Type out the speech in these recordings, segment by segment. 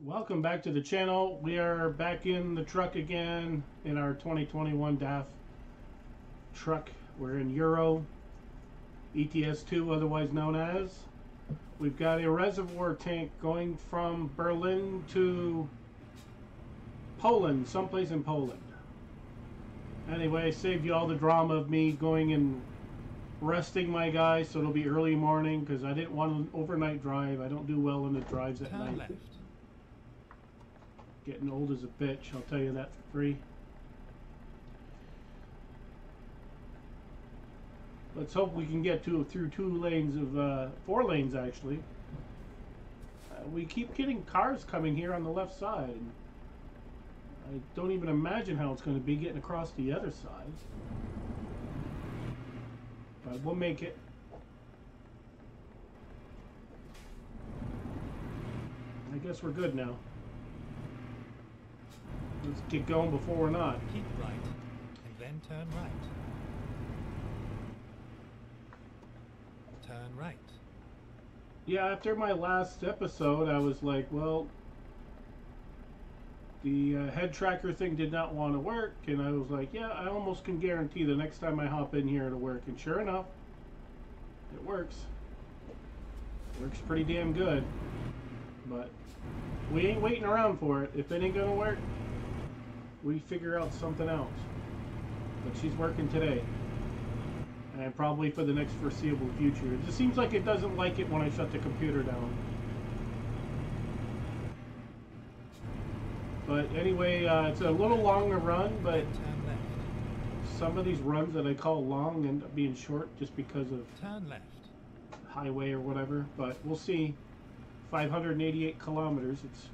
Welcome back to the channel. We are back in the truck again in our 2021 DAF truck. We're in Euro ETS 2, otherwise known as. We've got a reservoir tank going from Berlin to Poland, someplace in Poland. Anyway, I saved you all the drama of me going and resting my guys, so it'll be early morning because I didn't want an overnight drive. I don't do well in the drives at night. Left. Getting old as a bitch, I'll tell you that for free. Let's hope we can get through 2 lanes of 4 lanes actually. We keep getting cars coming here on the left side. And I don't even imagine how it's going to be getting across the other side. But we'll make it. I guess we're good now. Let's get going before we're not. Keep right, and then turn right. Turn right. Yeah, after my last episode, I was like, well, the head tracker thing did not want to work, and I was like, yeah, I almost can guarantee the next time I hop in here it'll work. And sure enough, it works. Works pretty damn good. But we ain't waiting around for it. If it ain't gonna work, we figure out something else. But she's working today. And probably for the next foreseeable future. It just seems like it doesn't like it when I shut the computer down. But anyway, it's a little longer run, but Turn left. some of these runs that I call long end up being short just because of Turn left. highway or whatever. But we'll see. 588 kilometers. It's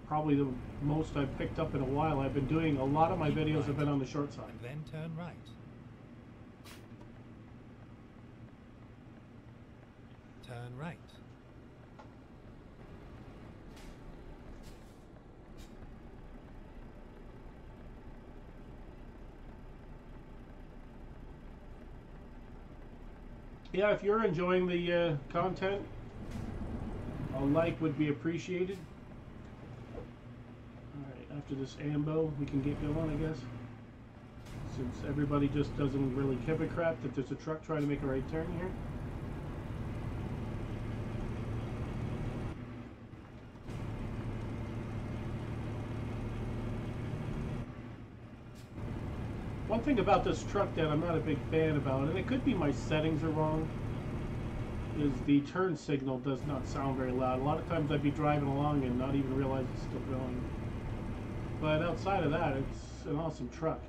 probably the most I've picked up in a while. I've been doing a lot of my videos have been on the short side. And then turn right. Turn right. Yeah, if you're enjoying the content, a like would be appreciated. Alright, after this ambo, we can get going, I guess. Since everybody just doesn't really give a crap that there's a truck trying to make a right turn here. One thing about this truck that I'm not a big fan about, and it could be my settings are wrong, is the turn signal does not sound very loud. A lot of times I'd be driving along and not even realize it's still going. But outside of that, it's an awesome truck.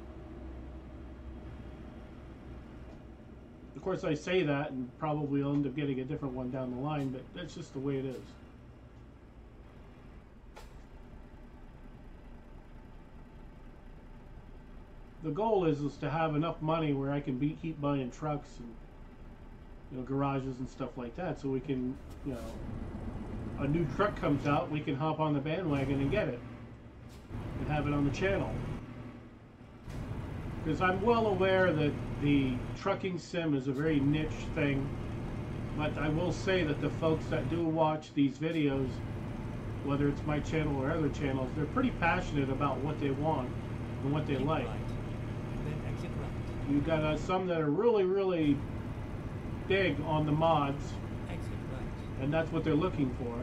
Of course I say that and probably will end up getting a different one down the line, but that's just the way it is. The goal is to have enough money where I can keep buying trucks and garages and stuff like that, so we can, a new truck comes out, we can hop on the bandwagon and get it and have it on the channel. Because I'm well aware that the trucking sim is a very niche thing, but I will say that the folks that do watch these videos, whether it's my channel or other channels, they're pretty passionate about what they want and what they Keep like. right. And then exit right. You've got some that are really big on the mods, Exit right. and that's what they're looking for.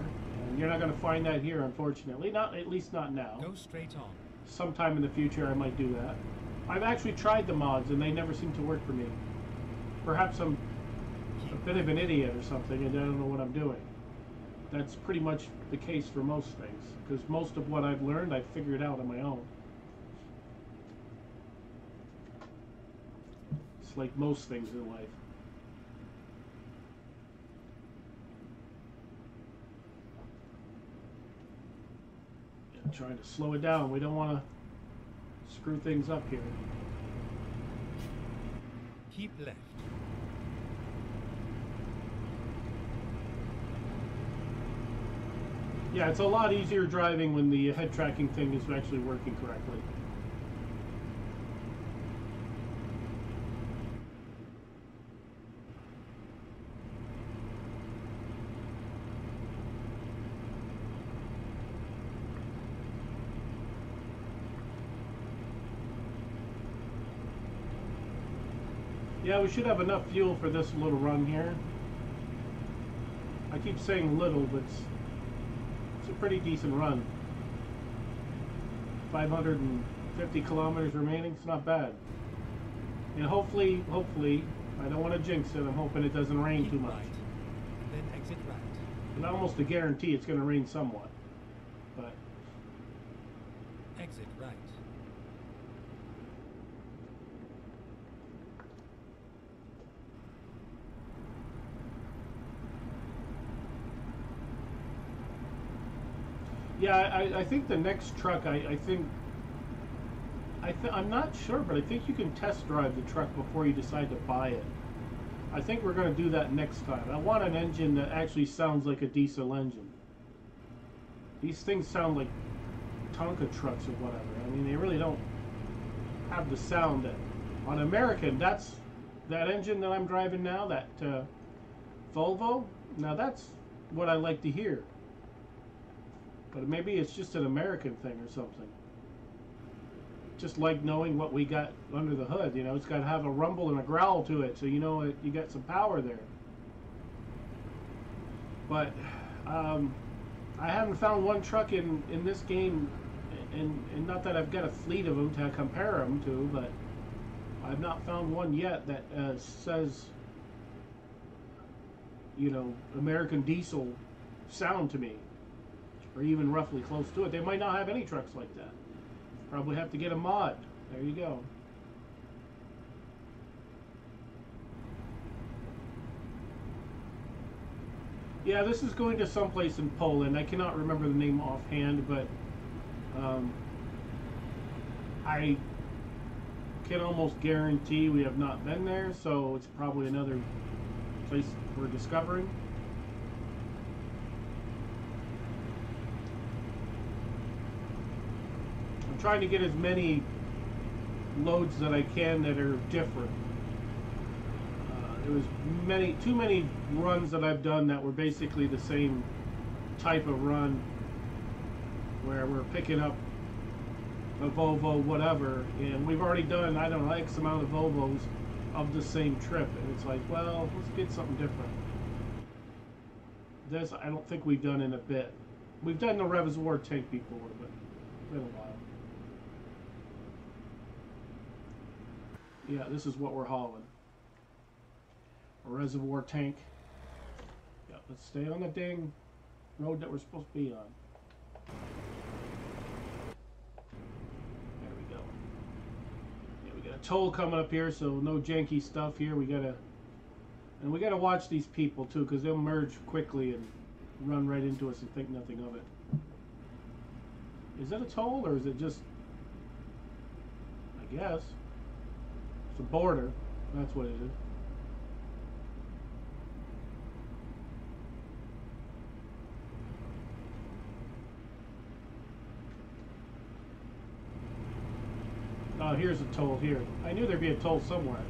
And you're not going to find that here, unfortunately. Not, at least not now. Go straight on. Sometime in the future I might do that. I've actually tried the mods and they never seem to work for me. Perhaps I'm a bit of an idiot or something and I don't know what I'm doing. That's pretty much the case for most things, because most of what I've learned I've figured out on my own. It's like most things in life. Yeah, trying to slow it down. We don't want to screw things up here. Keep left. Yeah, it's a lot easier driving when the head tracking thing is actually working correctly. Yeah, we should have enough fuel for this little run here. I keep saying little, but it's a pretty decent run. 550 kilometers remaining, it's not bad. And hopefully, I don't want to jinx it, I'm hoping it doesn't rain Keep too much. right, then exit right. And almost a guarantee it's going to rain somewhat. But Exit right. yeah, I think the next truck, I'm not sure, but I think you can test drive the truck before you decide to buy it. I think we're going to do that next time. I want an engine that actually sounds like a diesel engine. These things sound like Tonka trucks or whatever. I mean, they really don't have the sound that on American. That engine that I'm driving now, that Volvo. Now that's what I like to hear. But maybe it's just an American thing or something. Just like knowing what we got under the hood, you know, it's got to have a rumble and a growl to it, so you know you got some power there. But I haven't found one truck in this game, and not that I've got a fleet of them to compare them to, but I've not found one yet that says, you know, American diesel sound to me, or even roughly close to it. They might not have any trucks like that. Probably have to get a mod. There you go. Yeah, this is going to someplace in Poland. I cannot remember the name offhand, but I can almost guarantee we have not been there, so it's probably another place we're discovering. Trying to get as many loads that I can that are different. There was too many runs that I've done that were basically the same type of run, where we're picking up a Volvo whatever, and we've already done, I don't know, X amount of Volvos of the same trip, and it's like, well, let's get something different. This I don't think we've done in a bit. We've done the reservoir tank before, but it's been a while. Yeah, this is what we're hauling. A reservoir tank. Yeah, let's stay on the dang road that we're supposed to be on. There we go. Yeah, we got a toll coming up here, so no janky stuff here. We gotta watch these people too, because they'll merge quickly and run right into us and think nothing of it. Is that a toll, or is it just, I guess, it's a border. That's what it is. Oh, here's a toll here. I knew there'd be a toll somewhere.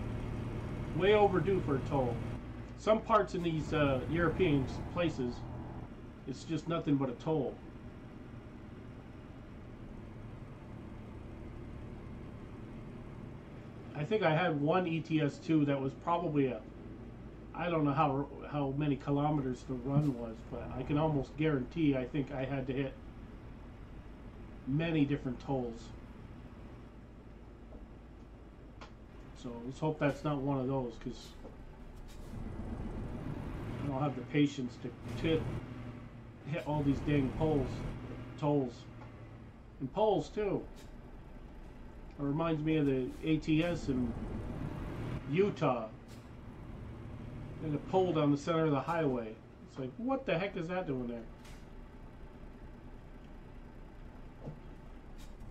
Way overdue for a toll. Some parts in these European places, it's just nothing but a toll. I think I had one ETS2 that was probably a, I don't know how many kilometers the run was, but I can almost guarantee I think I had to hit many different tolls. So let's hope that's not one of those, because I don't have the patience to hit all these dang tolls, and poles too. It reminds me of the ETS in Utah. There's a pole down the center of the highway. It's like, what the heck is that doing there?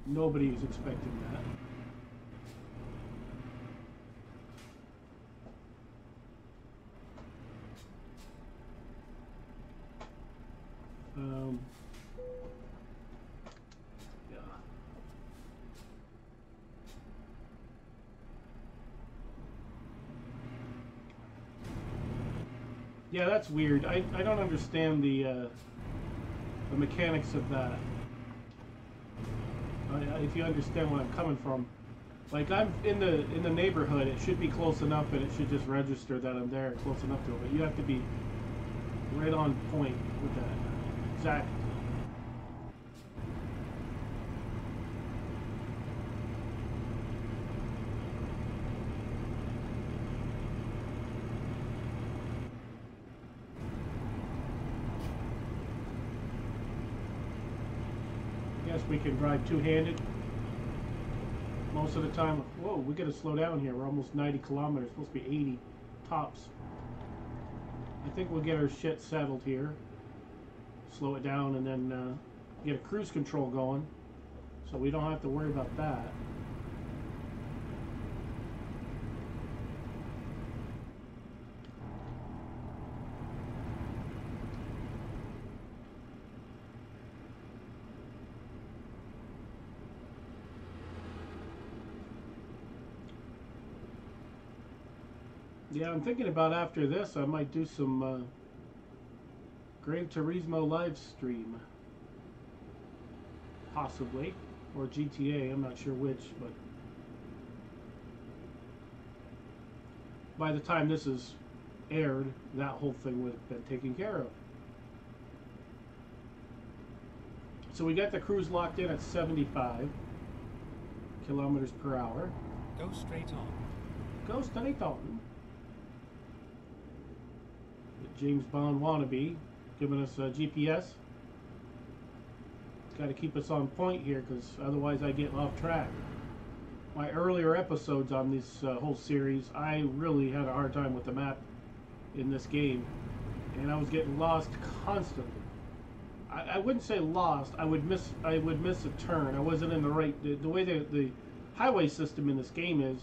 Nobody was expecting that. Yeah. Yeah, that's weird. I don't understand the mechanics of that. If you understand where I'm coming from, Like I'm in the neighborhood, it should be close enough, and it should just register that I'm there, close enough to it. But you have to be right on point with that. Exactly. Yes, we can drive two-handed. Most of the time, whoa, we gotta slow down here. We're almost 90 kilometers, supposed to be 80 tops. I think we'll get our shit settled here. Slow it down and then get a cruise control going. So we don't have to worry about that. Yeah, I'm thinking about after this, I might do some Gran Turismo live stream. Possibly. Or GTA, I'm not sure which, but by the time this is aired, that whole thing would have been taken care of. So we got the cruise locked in at 75 kilometers per hour. Go straight on. Go straight on. The James Bond wannabe giving us a GPS. Got to keep us on point here, because otherwise I get off track. My earlier episodes on this whole series, I really had a hard time with the map in this game, and I was getting lost constantly. I wouldn't say lost. I would miss a turn. I wasn't in the right. The way the highway system in this game is,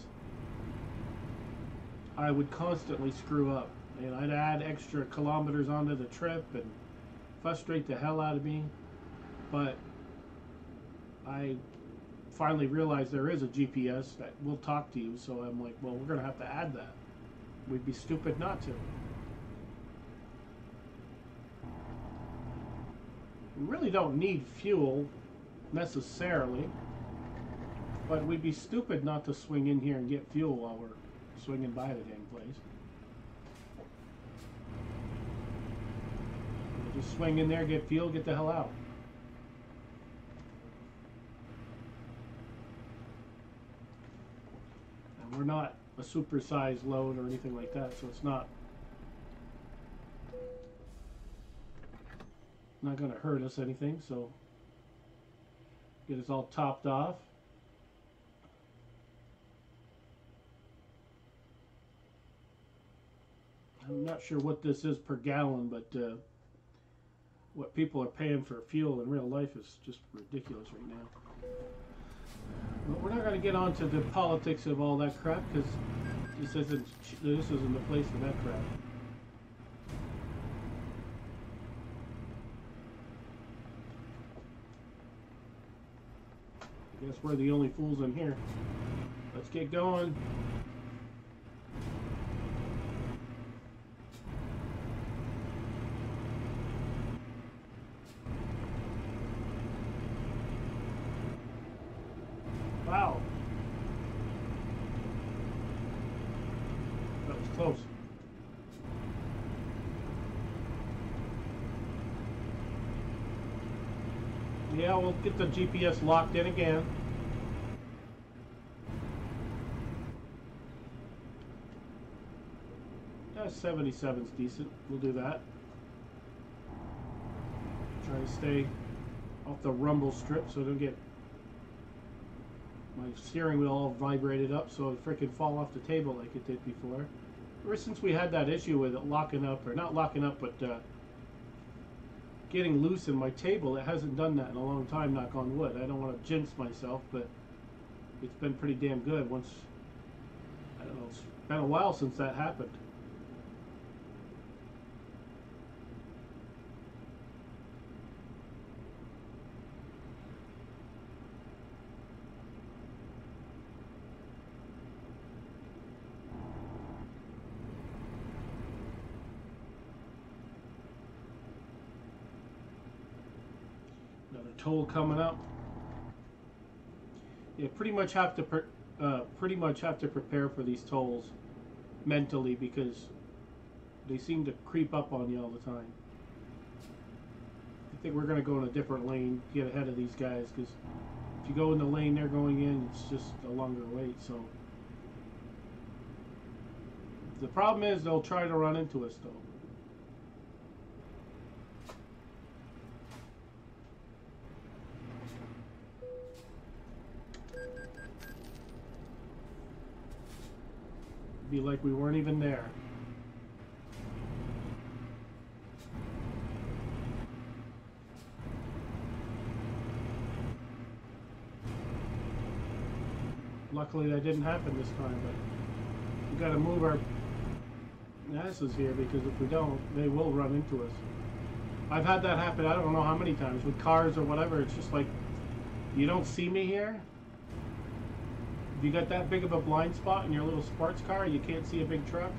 I would constantly screw up, and I'd add extra kilometers onto the trip and frustrate the hell out of me. But I finally realized there is a GPS that will talk to you, so I'm like, well, we're going to have to add that. We'd be stupid not to. We really don't need fuel necessarily, but we'd be stupid not to swing in here and get fuel while we're swinging by the dang place. We'll just swing in there, get fuel, get the hell out. We're not a supersized load or anything like that, so it's not going to hurt us anything. So get us all topped off. I'm not sure what this is per gallon, but what people are paying for fuel in real life is just ridiculous right now. But we're not going to get onto the politics of all that crap, because this isn't the place for that crap. I guess we're the only fools in here. Let's get going. Wow. That was close. Yeah, we'll get the GPS locked in again. Yeah, 77's decent. We'll do that. Try to stay off the rumble strip so I don't get my steering wheel all vibrated up so it freaking fall off the table like it did before. Ever since we had that issue with it locking up, or not locking up, but getting loose in my table, it hasn't done that in a long time, knock on wood. I don't want to jinx myself, but it's been pretty damn good once, I don't know, it's been a while since that happened. Another toll coming up. You pretty much have to pretty much have to prepare for these tolls mentally because they seem to creep up on you all the time. I think we're going to go in a different lane, get ahead of these guys, because if you go in the lane they're going in, it's just a longer wait. So the problem is they'll try to run into us though. Be like we weren't even there. Luckily that didn't happen this time, but we gotta move our asses here because if we don't, they will run into us. I've had that happen I don't know how many times with cars or whatever. It's just like, you don't see me here? If you got that big of a blind spot in your little sports car, you can't see a big truck?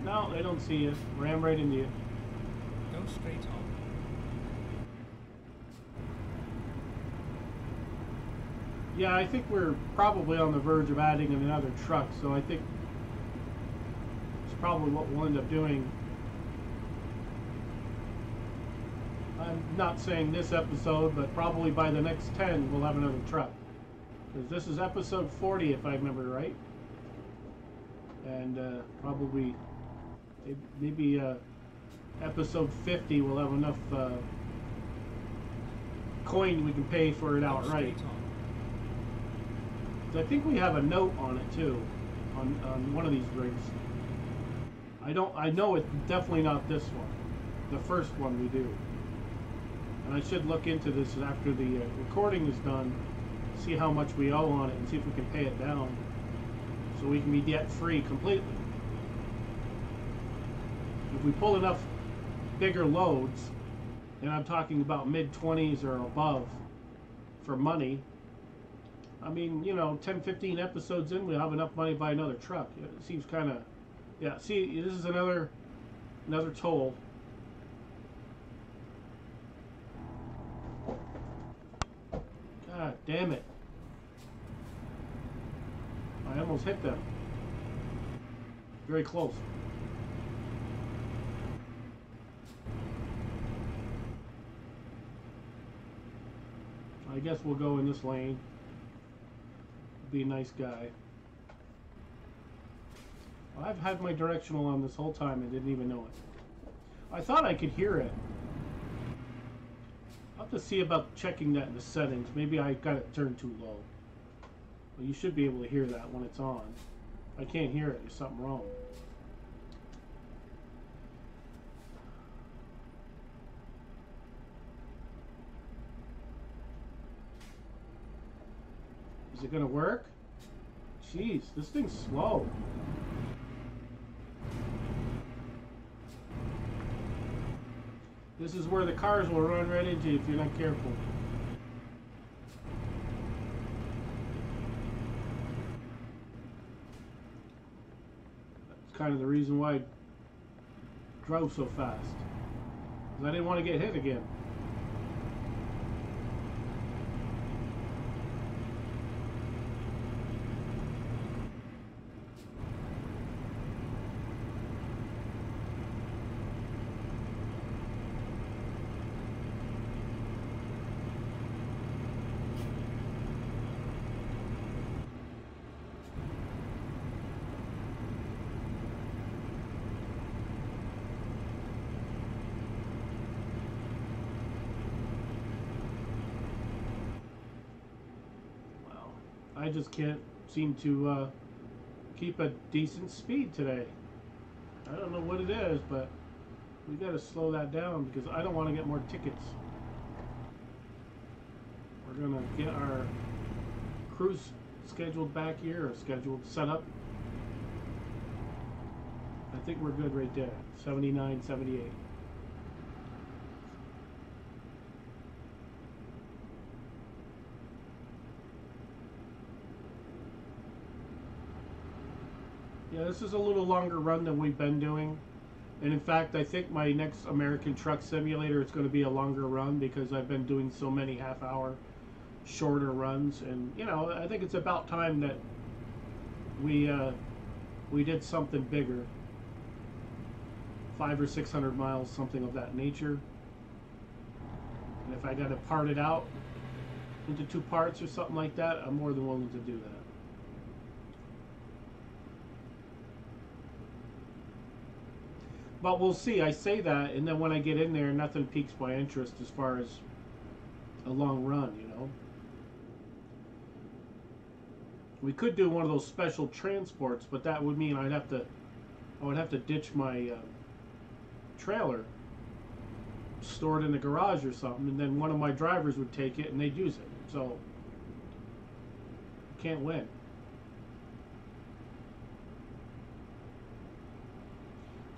No, they don't see you. Ram right into you. Go straight on. Yeah, I think we're probably on the verge of adding another truck, so I think it's probably what we'll end up doing. I'm not saying this episode, but probably by the next 10 we'll have another truck. Because this is episode 40 if I remember right. And probably maybe episode 50 we'll have enough coin we can pay for it outright. I think we have a note on it too, on one of these rigs. I know it's definitely not this one. The first one we do. And I should look into this after the recording is done, see how much we owe on it and see if we can pay it down so we can be debt free completely. If we pull enough bigger loads, and I'm talking about mid-20s or above for money, I mean, you know, 10, 15 episodes in, we'll have enough money to buy another truck. It seems kind of, yeah, see, this is another toll. God damn it. I almost hit them. Very close. I guess we'll go in this lane. Be a nice guy. I've had my directional on this whole time and didn't even know it. I thought I could hear it. I'll have to see about checking that in the settings. Maybe I got it turned too low. But you should be able to hear that when it's on. If I can't hear it, there's something wrong. Is it gonna work? Jeez, this thing's slow. This is where the cars will run right into you if you're not careful. That's kind of the reason why I drove so fast. 'Cause I didn't want to get hit again. I just can't seem to keep a decent speed today. I don't know what it is, but we got to slow that down because I don't want to get more tickets. We're going to get our cruise scheduled back here, or scheduled set up. I think we're good right there, 79, 78. Yeah, this is a little longer run than we've been doing. And in fact, I think my next American Truck Simulator is going to be a longer run because I've been doing so many half-hour shorter runs, and you know, I think it's about time that we did something bigger, 500 or 600 miles, something of that nature. And if I got to part it out into 2 parts or something like that, I'm more than willing to do that. But we'll see. I say that, and then when I get in there, nothing piques my interest as far as a long run, you know. We could do one of those special transports, but that would mean I would have to ditch my trailer, store it in the garage or something, and then one of my drivers would take it and they'd use it. So can't win.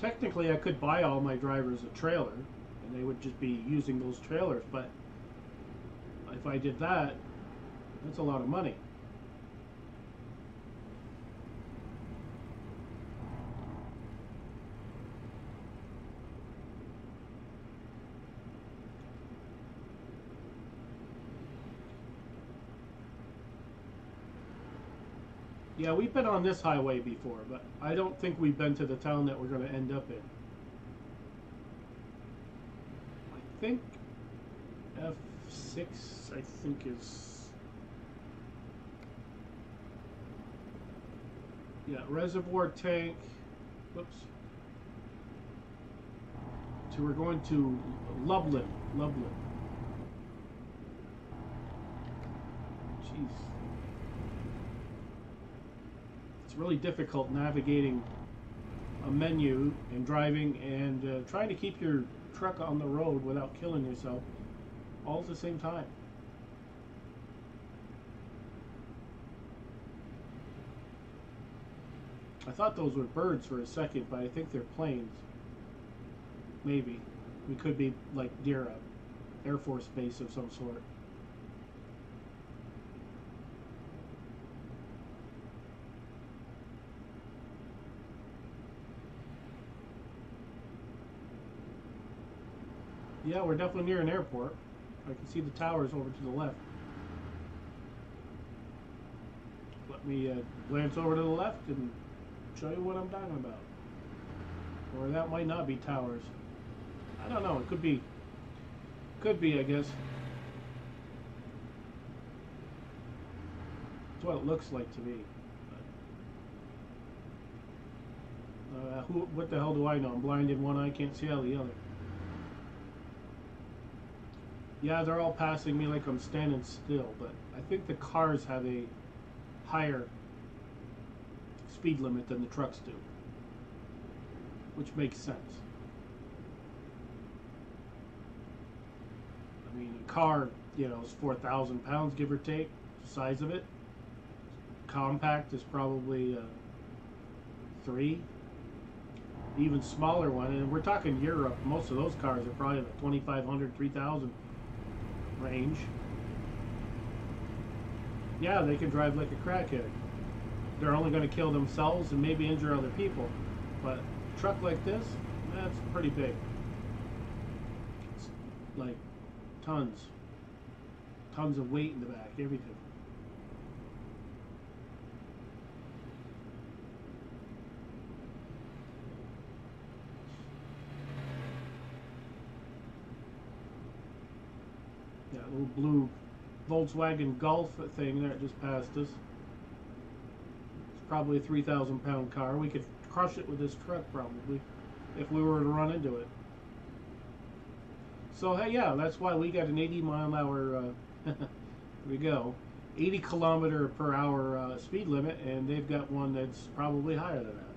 Technically, I could buy all my drivers a trailer, and they would just be using those trailers. But if I did that, that's a lot of money. Yeah, we've been on this highway before, but I don't think we've been to the town that we're going to end up in. I think F6, I think is... Yeah, reservoir tank. Whoops. So we're going to Ludlin. Jeez. It's really difficult navigating a menu and driving and trying to keep your truck on the road without killing yourself all at the same time. I thought those were birds for a second, but I think they're planes. Maybe. We could be like near a Air Force base of some sort. Yeah, we're definitely near an airport. I can see the towers over to the left. Let me glance over to the left and show you what I'm talking about. Or that might not be towers. I don't know. It could be. Could be, I guess. That's what it looks like to me. What the hell do I know? I'm blind in one eye, can't see out of the other. Yeah, they're all passing me like I'm standing still, but I think the cars have a higher speed limit than the trucks do, which makes sense. I mean, a car, you know, is 4,000 pounds, give or take, the size of it. Compact is probably 3. Even smaller one, and we're talking Europe. Most of those cars are probably like 2,500, 3,000 range. Yeah, they can drive like a crackhead. They're only going to kill themselves and maybe injure other people. But a truck like this, that's pretty big. It's like tons of weight in the back, everything. That little blue Volkswagen Golf thing there just passed us. It's probably a 3,000 pound car. We could crush it with this truck probably if we were to run into it. So hey, yeah, that's why we got an 80-mile-an-hour here we go, 80 kilometer per hour speed limit, and they've got one that's probably higher than that.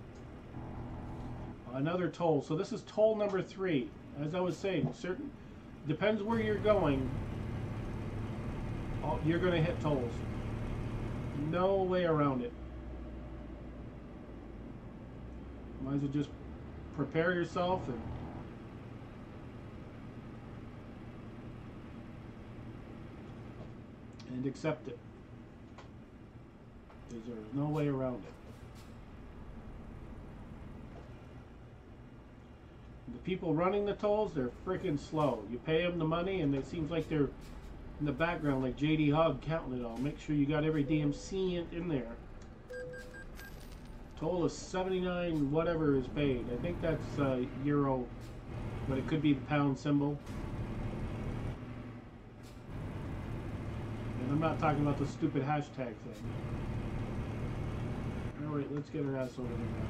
Another toll. So this is toll number 3. As I was saying, certain depends where you're going. You're going to hit tolls. No way around it. Might as well just prepare yourself and accept it. Because there's no way around it. The people running the tolls, they're freaking slow. You pay them the money and it seems like they're in the background like JD Hogg counting it all. Make sure you got every damn cent in there. Total of 79 whatever is paid. I think that's euro, but it could be the pound symbol. And I'm not talking about the stupid hashtag thing. Alright, let's get our ass over there now.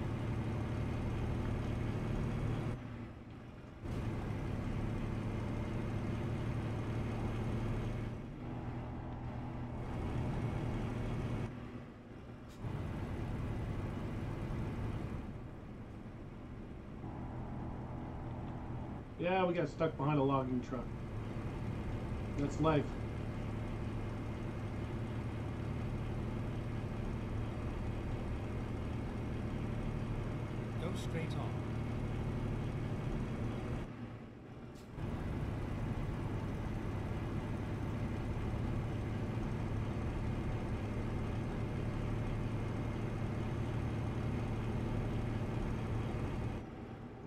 Yeah, we got stuck behind a logging truck. That's life. Go straight on.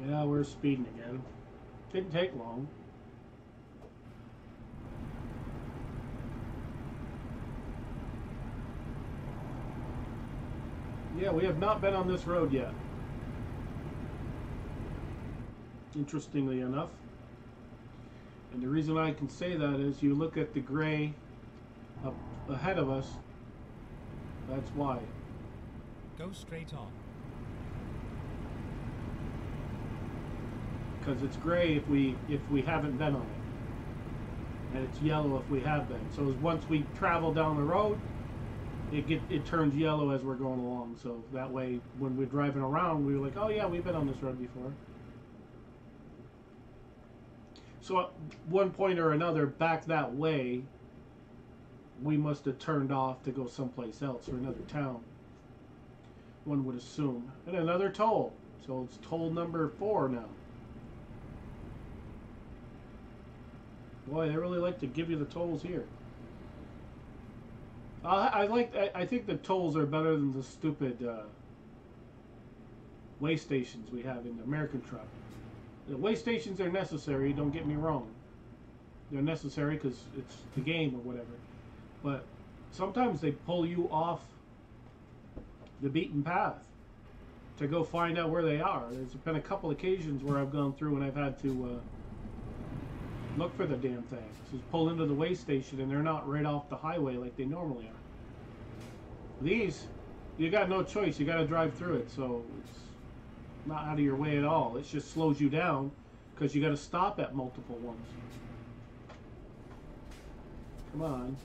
Yeah, we're speeding again. Didn't take long. Yeah, we have not been on this road yet. Interestingly enough. And the reason I can say that is you look at the gray up ahead of us. That's why. Go straight on. Because it's gray if we haven't been on it, and it's yellow if we have been. So once we travel down the road, it turns yellow as we're going along. So that way, when we're driving around, we're like, oh yeah, we've been on this road before. So at one point or another, back that way, we must have turned off to go someplace else or another town. One would assume, and another toll. So it's toll number 4 now. Boy, they really like to give you the tolls here. I think the tolls are better than the stupid way stations we have in the American truck. The way stations are necessary, don't get me wrong. They're necessary because it's the game or whatever. But sometimes they pull you off the beaten path to go find out where they are. There's been a couple occasions where I've gone through and I've had to look for the damn thing. Just pull into the way station and they're not right off the highway like they normally are. These, you got no choice. You got to drive through it, so it's not out of your way at all. It just slows you down because you got to stop at multiple ones. Come on.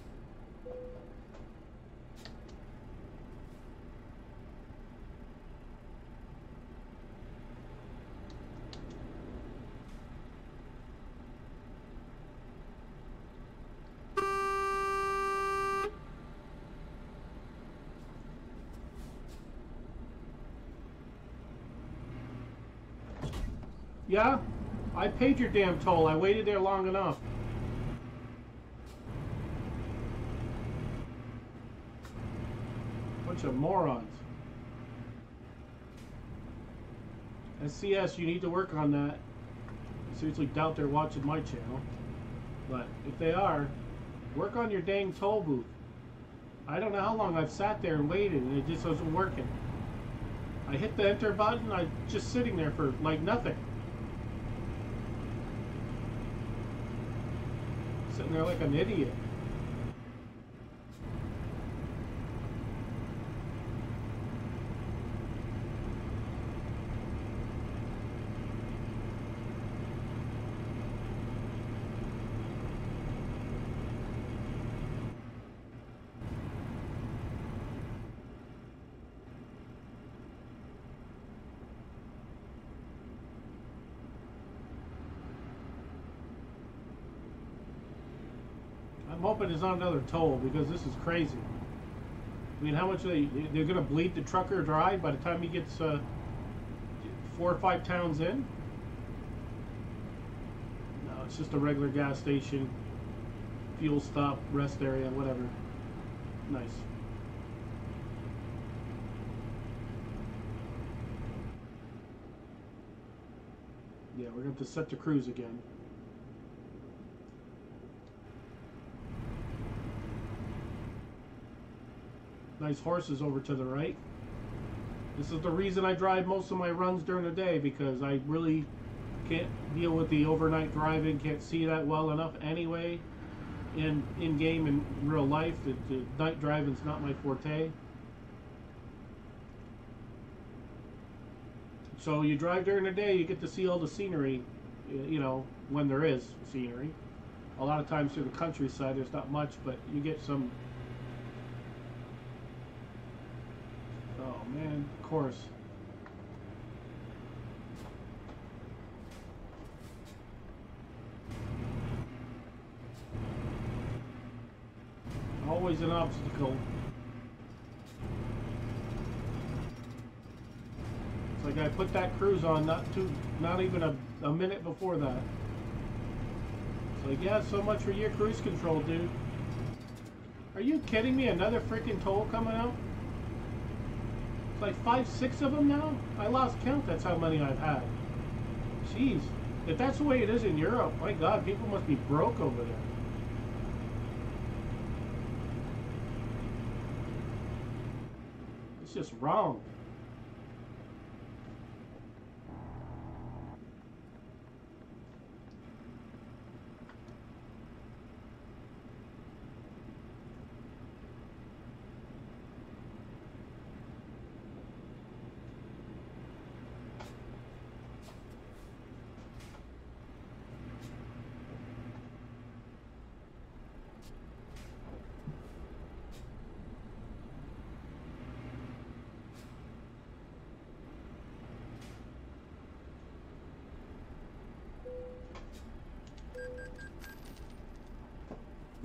Yeah, I paid your damn toll. I waited there long enough. Bunch of morons. SCS, you need to work on that. I seriously doubt they're watching my channel. But if they are, work on your dang toll booth. I don't know how long I've sat there and waited and it just wasn't working. I hit the enter button, I'm just sitting there for like nothing. Sitting there like an idiot. I'm hoping it's not another toll because this is crazy. I mean, how much they're going to bleed the trucker dry by the time he gets 4 or 5 towns in? No, it's just a regular gas station, fuel stop, rest area, whatever. Nice. Yeah, we're going to set to cruise again. Nice horses over to the right. This is the reason I drive most of my runs during the day, because I really can't deal with the overnight driving, can't see that well enough anyway in game in real life. The night driving's not my forte. So you drive during the day, you get to see all the scenery, you know, when there is scenery. A lot of times through the countryside there's not much, but you get some. Oh man, of course. Always an obstacle. It's like I put that cruise on not even a minute before that. It's like, yeah, so much for your cruise control, dude. Are you kidding me? Another freaking toll coming out? It's like 5, 6 of them now? I lost count, that's how many I've had. Jeez. If that's the way it is in Europe, my God, people must be broke over there. It's just wrong.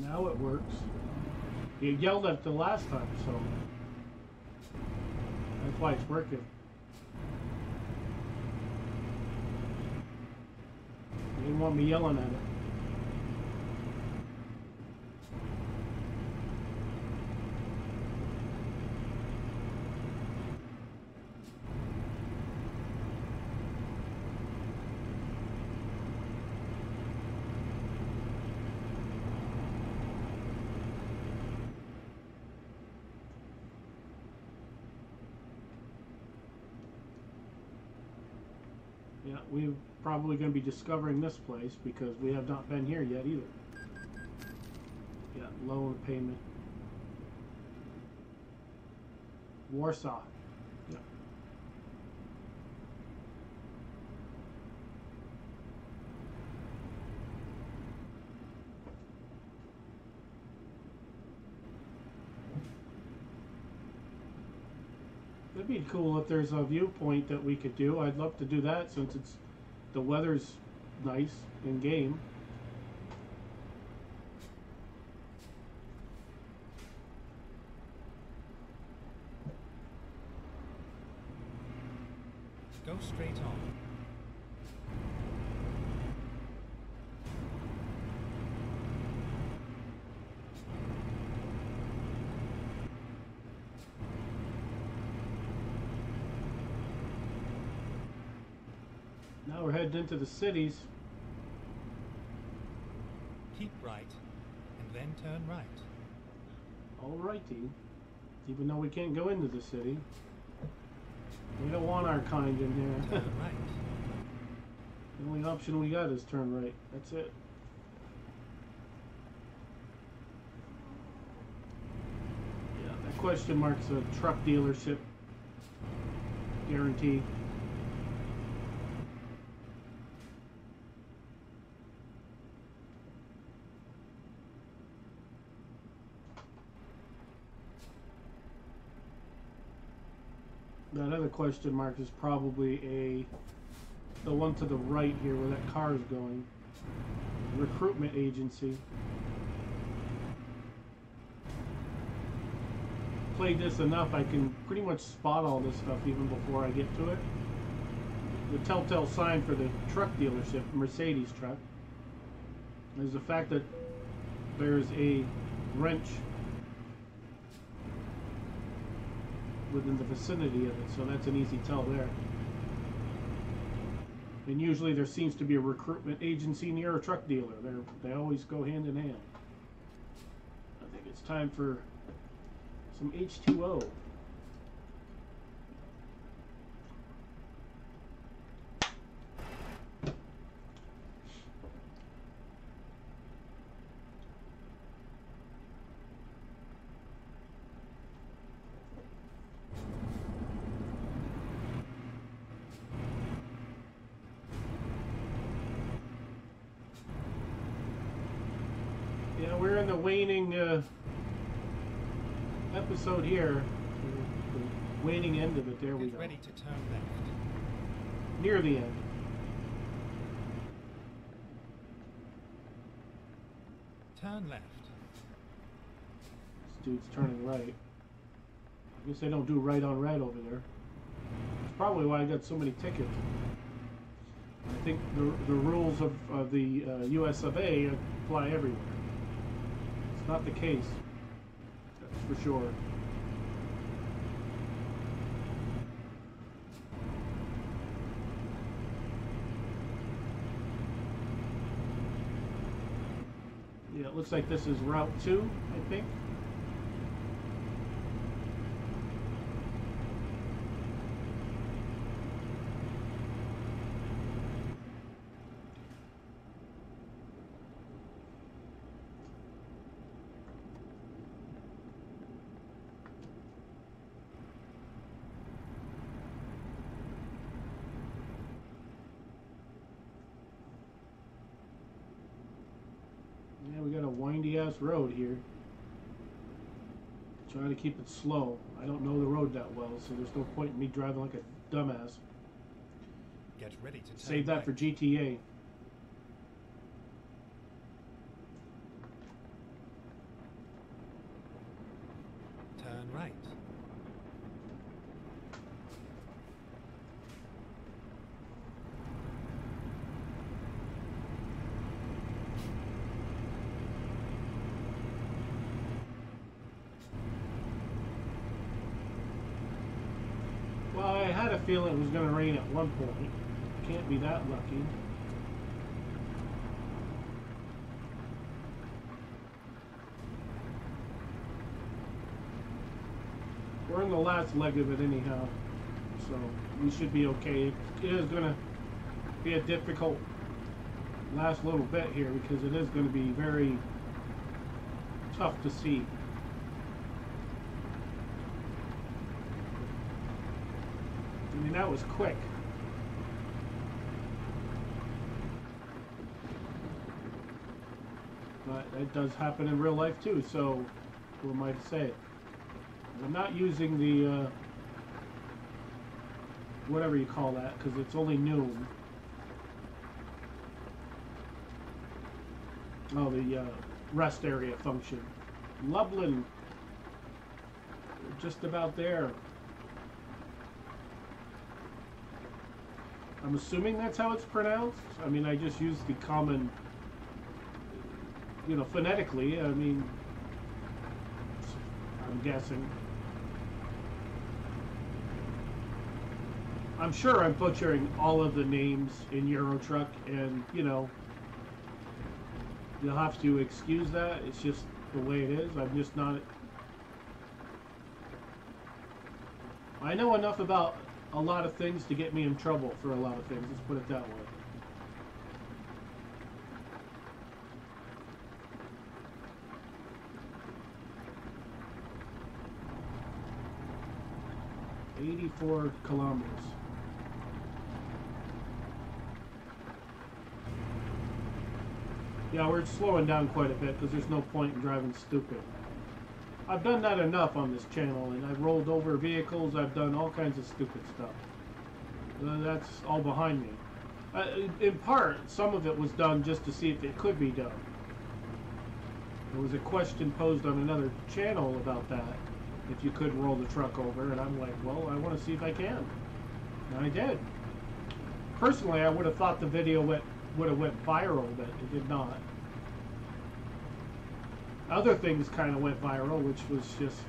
Now it works. You yelled at the last time, so that's why it's working. You didn't want me yelling at it. Yeah, we're probably going to be discovering this place because we have not been here yet either. Yeah, low payment. Warsaw. Yeah. It'd be cool if there's a viewpoint that we could do. I'd love to do that since the weather's nice in game. Go straight on. Now we're heading into the cities. Keep right, and then turn right. Alrighty. Even though we can't go into the city. We don't want our kind in here. Turn right. The only option we got is turn right. That's it. Yeah, that question mark's a truck dealership. Guaranteed. That other question mark is probably the one to the right here where that car is going. Recruitment agency. Played this enough, I can pretty much spot all this stuff even before I get to it. The telltale sign for the truck dealership, Mercedes truck, is the fact that there's a wrench within the vicinity of it, so that's an easy tell there. And usually there seems to be a recruitment agency near a truck dealer. They always go hand in hand. I think it's time for Some H2O. Yeah, we're in the waning episode here. The waning end of it. There we Get go. ready to turn left. Near the end. Turn left. This dude's turning right. I guess they don't do right on red over there. That's probably why I got so many tickets. I think the rules of the US of A apply everywhere. It's not the case. That's for sure. Yeah, it looks like this is Route 2, I think. Yeah, we got a windy ass road here. Trying to keep it slow. I don't know the road that well, so there's no point in me driving like a dumbass. Get ready to turn Save that right. for GTA. Turn right. Well, I had a feeling it was going to rain at one point. Can't be that lucky. We're in the last leg of it anyhow, so we should be okay. It is going to be a difficult last little bit here because it is going to be very tough to see. I mean, that was quick. But it does happen in real life too, so who am I to say it? I'm not using the, whatever you call that, because it's only noon. Oh, the rest area function. Ludlin. We're just about there. I'm assuming that's how it's pronounced. I mean, I just use the common, you know, phonetically. I mean, I'm guessing. I'm sure I'm butchering all of the names in Euro Truck, and, you know, you'll have to excuse that. It's just the way it is. I'm just not... I know enough about a lot of things to get me in trouble for a lot of things. Let's put it that way. $84 kilometers. Yeah, we're slowing down quite a bit because there's no point in driving stupid. I've done that enough on this channel, and I've rolled over vehicles. I've done all kinds of stupid stuff. That's all behind me. In part, some of it was done just to see if it could be done. There was a question posed on another channel about that, if you could roll the truck over, and I'm like, well, I want to see if I can. And I did. Personally, I would have thought the video would have went viral, but it did not. Other things kind of went viral, which was just,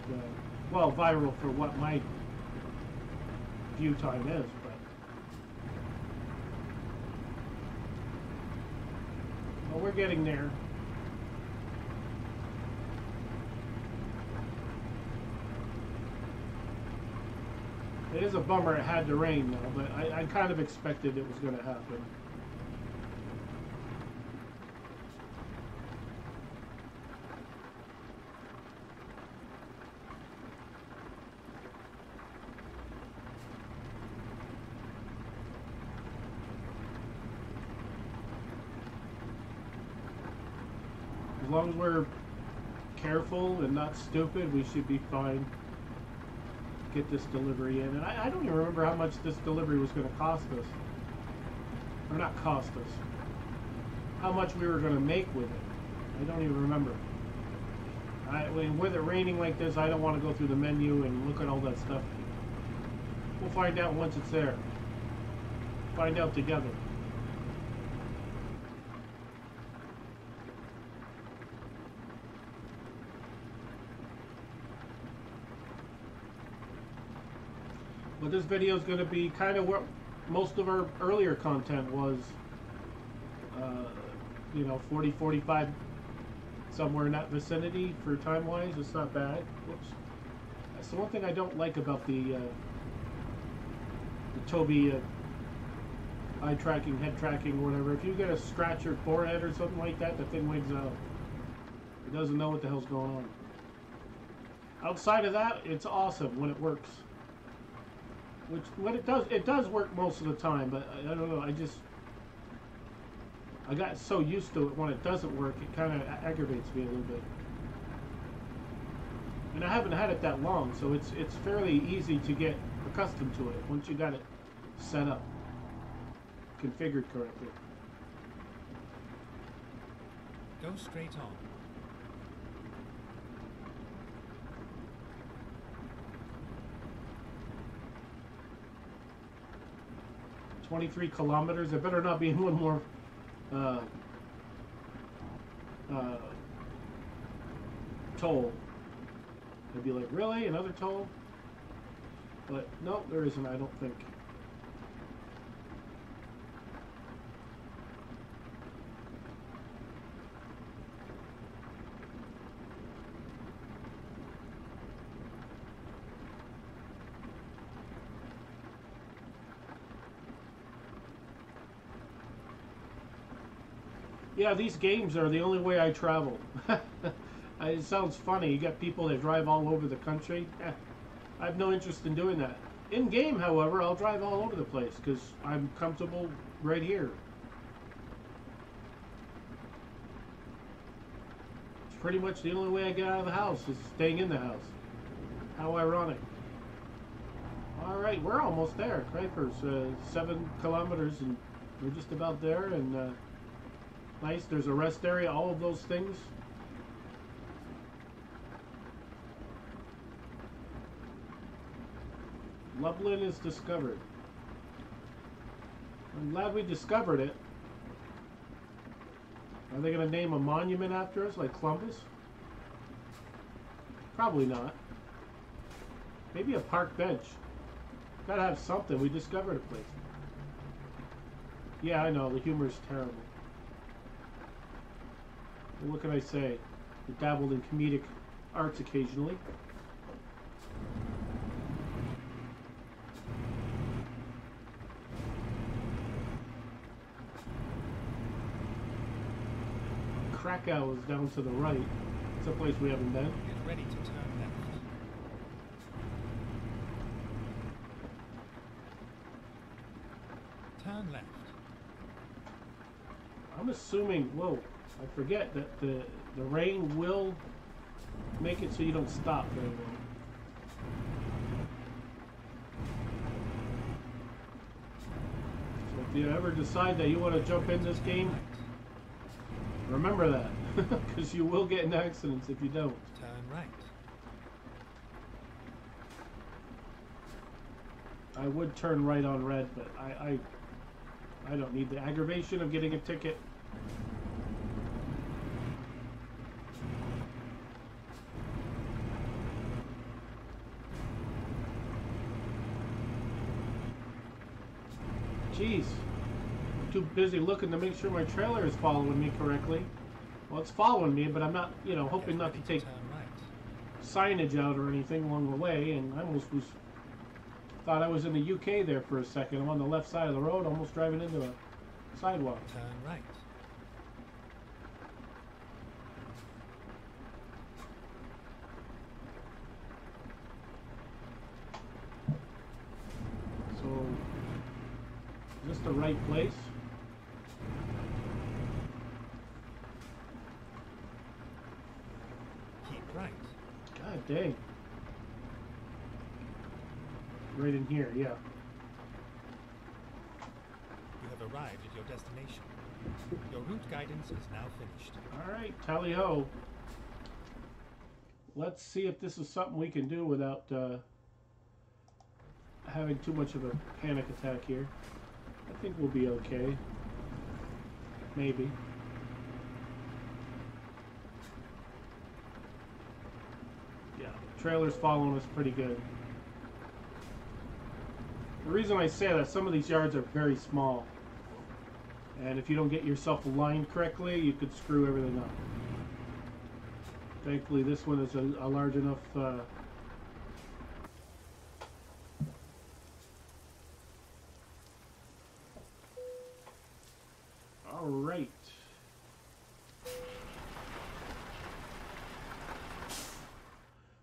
well, viral for what my view time is, but... Well, we're getting there. It is a bummer it had to rain though, but I kind of expected it was going to happen. As long as we're careful and not stupid, we should be fine. Get this delivery in. And I don't even remember how much this delivery was going to cost us. Or not cost us. How much we were going to make with it. I don't even remember. With it raining like this, I don't want to go through the menu and look at all that stuff. We'll find out once it's there. Find out together. But this video is going to be kind of what most of our earlier content was. You know, 40, 45, somewhere in that vicinity for time-wise. It's not bad. Whoops. That's the one thing I don't like about the Tobii eye tracking, head tracking, or whatever. If you get a scratch or forehead or something like that, the thing wigs out. It doesn't know what the hell's going on. Outside of that, it's awesome when it works. Which, when it does work most of the time, but I don't know, I got so used to it when it doesn't work, it kind of aggravates me a little bit. And I haven't had it that long, so it's fairly easy to get accustomed to it once you got it set up, configured correctly. Go straight on. 23 kilometers. There better not be one more toll. I'd be like, really? Another toll? But no, there isn't, I don't think. Yeah, these games are the only way I travel. It sounds funny. You got people that drive all over the country. I have no interest in doing that. In game, however, I'll drive all over the place because I'm comfortable right here. It's pretty much the only way I get out of the house is staying in the house. How ironic. Alright, we're almost there. Cripers, 7 kilometers and we're just about there. And nice, there's a rest area, all of those things. Ludlin is discovered. I'm glad we discovered it. Are they going to name a monument after us, like Columbus? Probably not. Maybe a park bench. Gotta have something. We discovered a place. Yeah, I know. The humor is terrible. What can I say? We dabbled in comedic arts occasionally. Krakow is down to the right. It's a place we haven't been. Get ready to turn left. Turn left. I'm assuming, whoa, I forget that the rain will make it so you don't stop very well. So if you ever decide that you want to jump in this game, remember that, because you will get in accidents if you don't. Turn right. I would turn right on red, but I don't need the aggravation of getting a ticket. Jeez. Too busy looking to make sure my trailer is following me correctly. Well, it's following me, but I'm not, you know, hoping not to take signage out or anything along the way, and I almost thought Thought I was in the UK there for a second. I'm on the left side of the road, almost driving into a sidewalk. Turn right. So, is this the right place? Keep right. God dang. Right in here, yeah. You have arrived at your destination. Your route guidance is now finished. Alright, tally ho. Let's see if this is something we can do without having too much of a panic attack here. I think we'll be okay. Maybe. Yeah, the trailer's following us pretty good. The reason I say that, some of these yards are very small. And if you don't get yourself aligned correctly, you could screw everything up. Thankfully, this one is a large enough... Alright.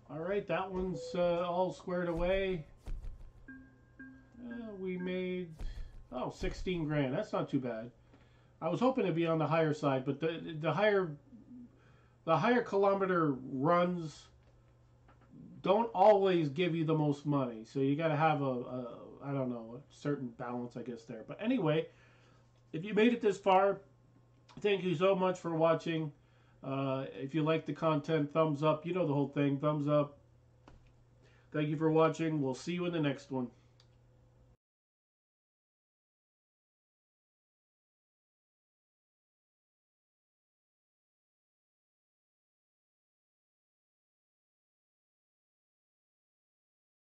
Alright, that one's all squared away. We made... Oh, 16 grand. That's not too bad. I was hoping to be on the higher side, but the higher kilometer runs don't always give you the most money. So you got to have I don't know, a certain balance, I guess, there. But anyway, if you made it this far, thank you so much for watching. If you like the content, thumbs up. You know the whole thing. Thumbs up. Thank you for watching. We'll see you in the next one.